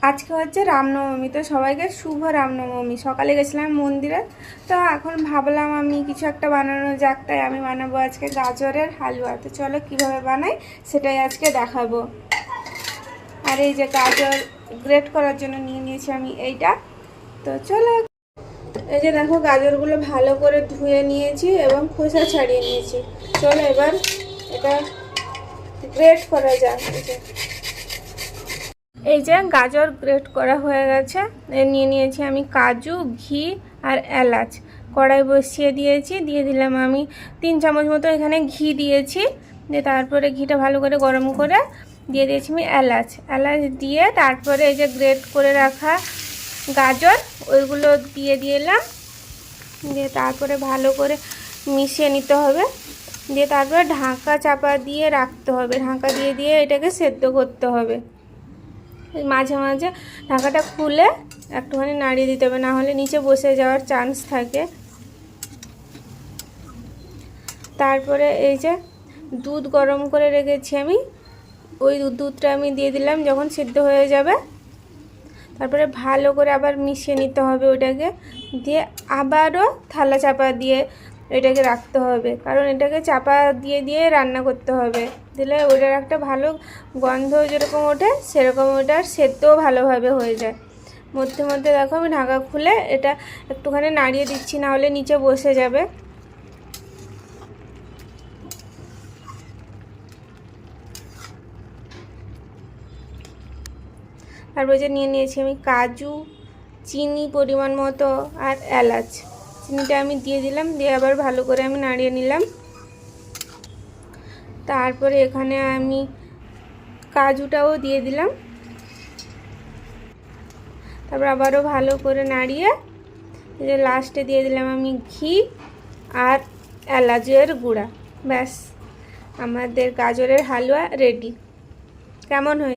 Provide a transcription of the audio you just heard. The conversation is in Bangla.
আজকে হচ্ছে রামনবমী, তো সবাইকে শুভ রামনবমী। সকালে গেছিলাম মন্দিরে, তো এখন ভাবলাম আমি কিছু একটা বানানো যাক, তাই আমি বানাবো আজকে গাজরের হালুয়া। তো চলো কিভাবে বানাই সেটাই আজকে দেখাবো। আর এই যে গাজর গ্রেট করার জন্য নিয়ে নিয়েছি আমি এইটা। তো চলো, এই যে দেখো গাজরগুলো ভালো করে ধুয়ে নিয়েছি এবং খোসা ছাড়িয়ে নিয়েছি। চলো এবার এটা গ্রেট করা যাক। এই যে গাজর গ্রেট করা হয়ে গেছে। নিয়ে নিয়েছি আমি কাজু, ঘি আর এলাচ। কড়াই বসিয়ে দিয়েছি, দিয়ে দিলাম আমি 3 চামচ মতো এখানে ঘি দিয়েছি। দিয়ে তারপরে ঘিটা ভালো করে গরম করে দিয়ে দিয়েছি আমি এলাচ দিয়ে তারপরে এই যে গ্রেট করে রাখা গাজর ওইগুলো দিয়ে দিলাম। দিয়ে তারপরে ভালো করে মিশিয়ে নিতে হবে। দিয়ে তারপরে ঢাকা চাপা দিয়ে রাখতে হবে। ঢাকা দিয়ে দিয়ে এটাকে সেদ্ধ করতে হবে। মাঝে মাঝে ঢাকাটা খুলে একটুখানি নাড়িয়ে দিতে হবে, না হলে নিচে বসে যাওয়ার চান্স থাকে। তারপরে এই যে দুধ গরম করে রেখেছি আমি, ওই দুধটা আমি দিয়ে দিলাম যখন সিদ্ধ হয়ে যাবে। তারপরে ভালো করে আবার মিশিয়ে নিতে হবে ওইটাকে। দিয়ে আবারও থালা চাপা দিয়ে এটাকে রাখতে হবে, কারণ এটাকে চাপা দিয়ে দিয়ে রান্না করতে হবে। দিলে ওটার একটা ভালো গন্ধ যেরকম ওঠে সেরকম ওটার সেদ্ধও ভালোভাবে হয়ে যায়। মধ্যে মধ্যে দেখো আমি ঢাকা খুলে এটা একটুখানি নাড়িয়ে দিচ্ছি, না হলে নিচে বসে যাবে। তারপরে যে নিয়ে নিয়েছি আমি কাজু, চিনি পরিমাণ মতো আর এলাচ। চিনিটা আমি দিয়ে দিলাম, দিয়ে আবার ভালো করে আমি নাড়িয়ে নিলাম। তারপরে এখানে আমি কাজুটাও দিয়ে দিলাম। তারপর আবারও ভালো করে নাড়িয়ে এই যে লাস্টে দিয়ে দিলাম আমি ঘি আর এলাচের গুঁড়া। ব্যাস, আমাদের গাজরের হালুয়া রেডি। কেমন হয়েছে?